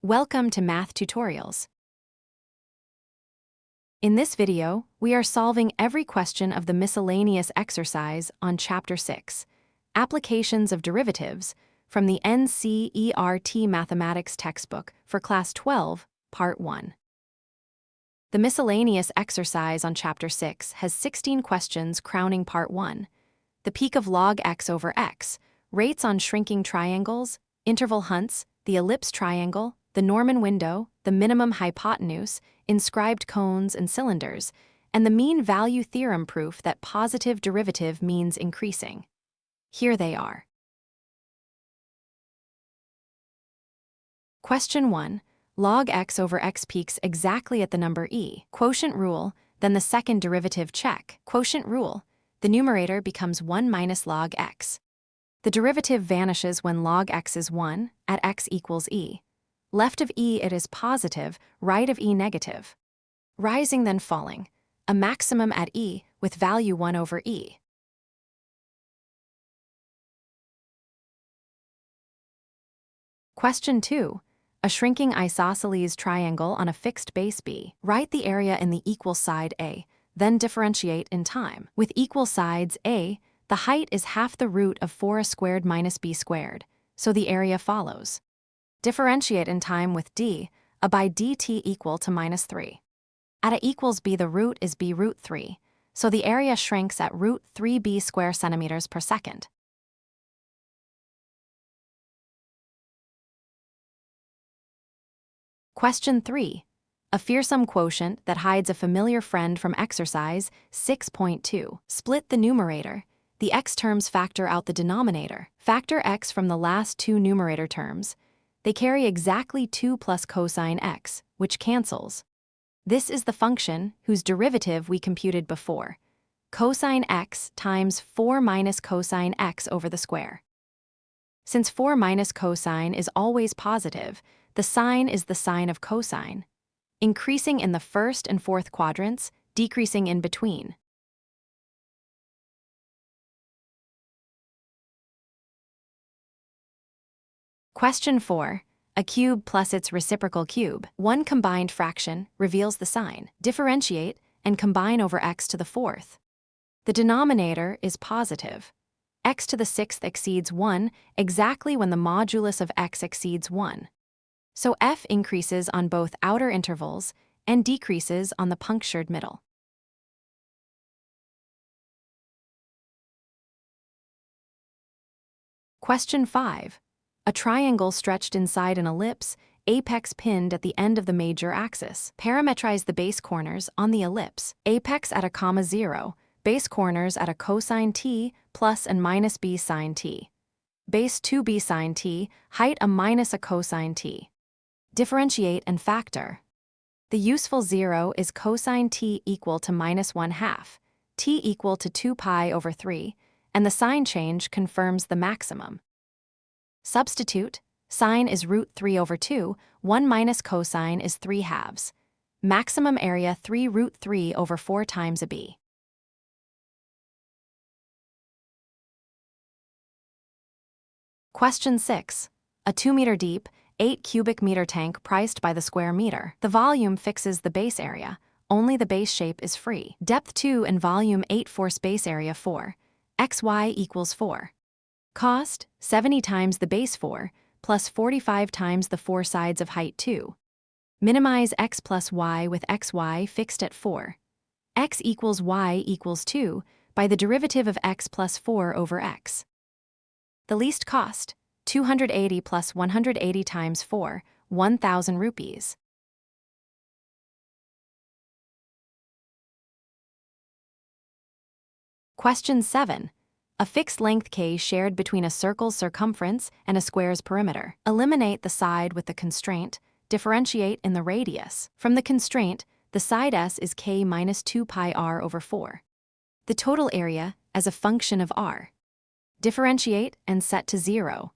Welcome to Math Tutorials. In this video, we are solving every question of the miscellaneous exercise on Chapter 6, Applications of Derivatives, from the NCERT Mathematics textbook for Class 12, Part 1. The miscellaneous exercise on Chapter 6 has 16 questions crowning Part 1, the peak of log x over x, rates on shrinking triangles, interval hunts, the ellipse triangle, the Norman window, the minimum hypotenuse, inscribed cones and cylinders, and the mean value theorem proof that positive derivative means increasing. Here they are. Question 1. Log x over x peaks exactly at the number e. Quotient rule, then the second derivative check. Quotient rule. The numerator becomes 1 minus log x. The derivative vanishes when log x is 1, at x equals e. Left of e it is positive, right of e negative. Rising then falling, a maximum at e with value 1 over e. Question 2. A shrinking isosceles triangle on a fixed base b. Write the area in the equal side a, then differentiate in time. With equal sides a, the height is half the root of 4a squared minus b squared, so the area follows. Differentiate in time with d, a by dt equal to minus 3. At a equals b the root is b root 3, so the area shrinks at root 3b square centimeters per second. Question 3. A fearsome quotient that hides a familiar friend from exercise 6.2. Split the numerator. The x terms factor out the denominator. Factor x from the last two numerator terms. They carry exactly 2 plus cosine x, which cancels. This is the function whose derivative we computed before. Cosine x times 4 minus cosine x over the square. Since 4 minus cosine is always positive, the sign is the sign of cosine, increasing in the first and fourth quadrants, decreasing in between. Question 4. A cube plus its reciprocal cube. One combined fraction reveals the sign. Differentiate and combine over x to the fourth. The denominator is positive. X to the sixth exceeds 1 exactly when the modulus of x exceeds 1. So f increases on both outer intervals and decreases on the punctured middle. Question 5. A triangle stretched inside an ellipse, apex pinned at the end of the major axis. Parametrize the base corners on the ellipse. Apex at a comma 0, base corners at a cosine t plus and minus b sine t. Base 2b sine t, height a minus a cosine t. Differentiate and factor. The useful 0 is cosine t equal to minus 1/2, t equal to 2 pi over 3, and the sign change confirms the maximum. Substitute, sine is root 3 over 2, 1 minus cosine is 3/2. Maximum area 3 root 3 over 4 times a b. Question 6. A 2-meter deep, 8 cubic meter tank priced by the square meter. The volume fixes the base area, only the base shape is free. Depth 2 and volume 8 force base area 4, xy equals 4. Cost, 70 times the base 4, plus 45 times the 4 sides of height 2. Minimize x plus y with xy fixed at 4. X equals y equals 2 by the derivative of x plus 4 over x. The least cost, 280 plus 180 times 4, 1,000 rupees. Question 7. A fixed length k shared between a circle's circumference and a square's perimeter. Eliminate the side with the constraint, differentiate in the radius. From the constraint, the side s is k minus 2 pi r over 4. The total area as a function of r. Differentiate and set to 0.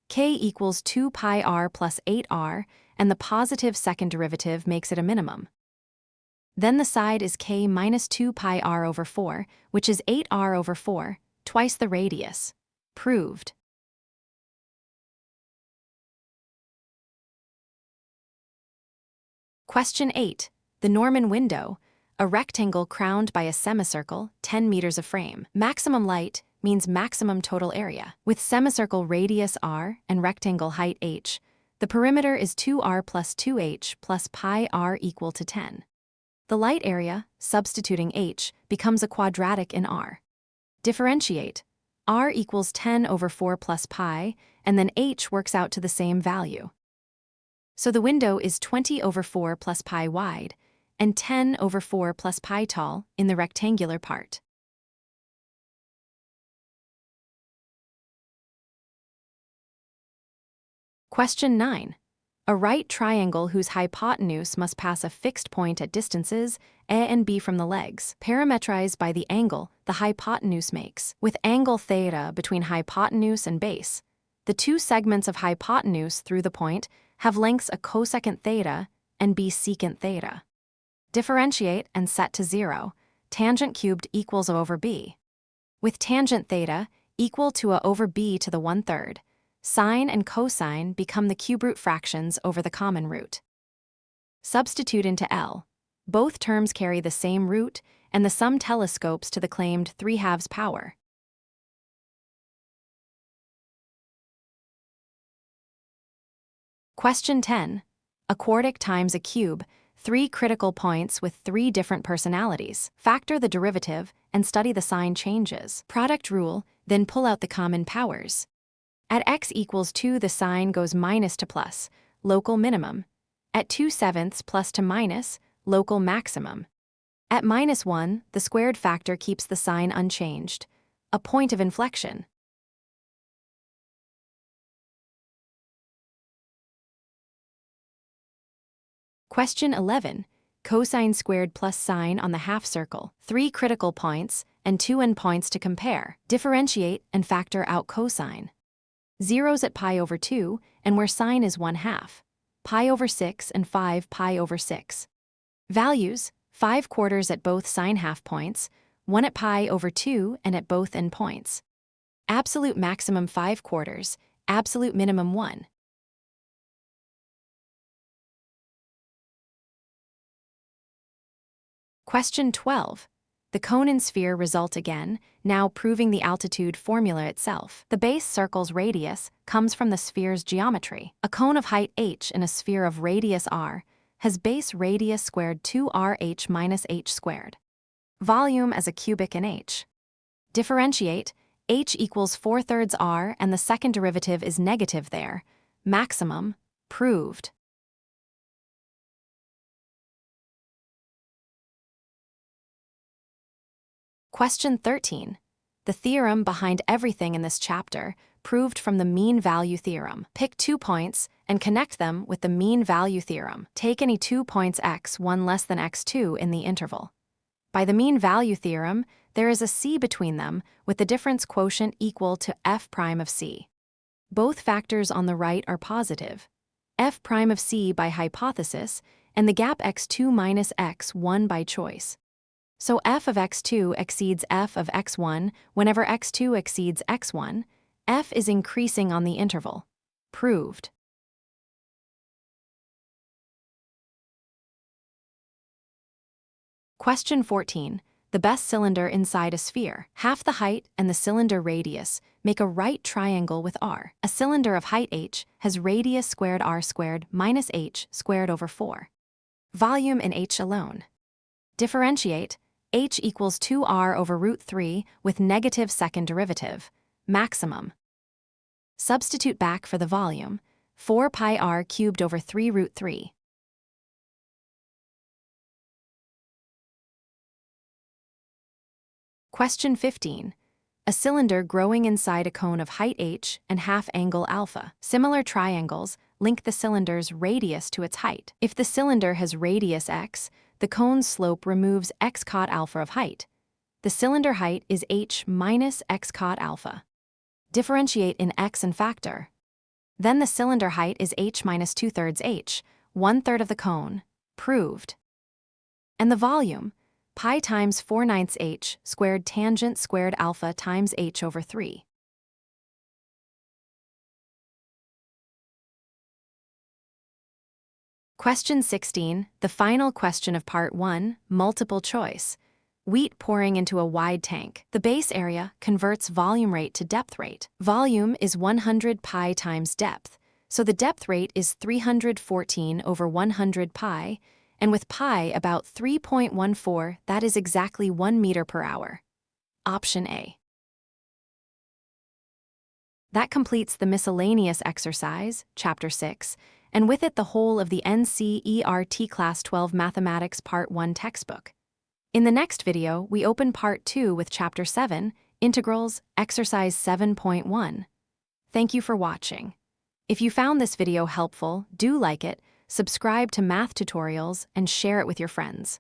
K equals 2 pi r plus 8r, and the positive second derivative makes it a minimum. Then the side is k minus 2 pi r over 4, which is 8r over 4, twice the radius. Proved. Question 8. The Norman window, a rectangle crowned by a semicircle, 10 meters of frame. Maximum light means maximum total area. With semicircle radius r and rectangle height h, the perimeter is 2r plus 2h plus pi r equal to 10. The light area, substituting h, becomes a quadratic in r. Differentiate. R equals 10 over 4 plus pi, and then h works out to the same value. So the window is 20 over 4 plus pi wide, and 10 over 4 plus pi tall in the rectangular part. Question 9. A right triangle whose hypotenuse must pass a fixed point at distances A and B from the legs, parametrized by the angle the hypotenuse makes. With angle theta between hypotenuse and base, the two segments of hypotenuse through the point have lengths a cosecant theta and b secant theta. Differentiate and set to 0, tangent cubed equals A over b. With tangent theta equal to A over b to the 1/3, sine and cosine become the cube root fractions over the common root. Substitute into L. Both terms carry the same root, and the sum telescopes to the claimed 3/2 power. Question 10. A quartic times a cube, 3 critical points with 3 different personalities. Factor the derivative and study the sign changes. Product rule, then pull out the common powers. At x equals 2, the sign goes minus to plus, local minimum. At 2/7 plus to minus, local maximum. At -1, the squared factor keeps the sign unchanged, a point of inflection. Question 11. Cosine squared plus sine on the half circle, 3 critical points and 2 endpoints to compare. Differentiate and factor out cosine. 0's at pi over 2, and where sine is 1/2, pi over 6 and 5 pi over 6. Values, 5/4 at both sine half points, 1 at pi over 2 and at both endpoints. Absolute maximum 5/4, absolute minimum 1. Question 12. The cone and sphere result again, now proving the altitude formula itself. The base circle's radius comes from the sphere's geometry. A cone of height h in a sphere of radius r has base radius squared 2rh minus h squared. Volume as a cubic in h. Differentiate, h equals 4/3 r and the second derivative is negative there. Maximum, proved. Question 13. The theorem behind everything in this chapter, proved from the mean value theorem. Pick 2 points and connect them with the mean value theorem. Take any 2 points x1 less than x2 in the interval. By the mean value theorem, there is a c between them with the difference quotient equal to f prime of c. Both factors on the right are positive. F prime of c by hypothesis, and the gap x2 minus x1 by choice. So f of x2 exceeds f of x1 whenever x2 exceeds x1, f is increasing on the interval. Proved. Question 14. The best cylinder inside a sphere. Half the height and the cylinder radius make a right triangle with r. A cylinder of height h has radius squared r squared minus h squared over 4. Volume in h alone. Differentiate, h equals 2r over root 3 with negative second derivative, maximum. Substitute back for the volume, 4 pi r cubed over 3 root 3. Question 15. A cylinder growing inside a cone of height h and half angle alpha. Similar triangles link the cylinder's radius to its height. If the cylinder has radius x, the cone's slope removes x cot alpha of height. The cylinder height is h minus x cot alpha. Differentiate in x and factor. Then the cylinder height is h minus 2/3 h, 1/3 of the cone. Proved. And the volume, pi times 4/9 h squared tangent squared alpha times h over 3. Question 16, the final question of Part 1, multiple choice. Wheat pouring into a wide tank. The base area converts volume rate to depth rate. Volume is 100 pi times depth, so the depth rate is 314 over 100 pi, and with pi about 3.14, that is exactly 1 meter per hour. Option A. That completes the miscellaneous exercise, Chapter 6, and with it the whole of the NCERT Class 12 Mathematics Part 1 textbook. In the next video, we open Part 2 with Chapter 7, Integrals, Exercise 7.1. Thank you for watching. If you found this video helpful, do like it, subscribe to Math Tutorials, and share it with your friends.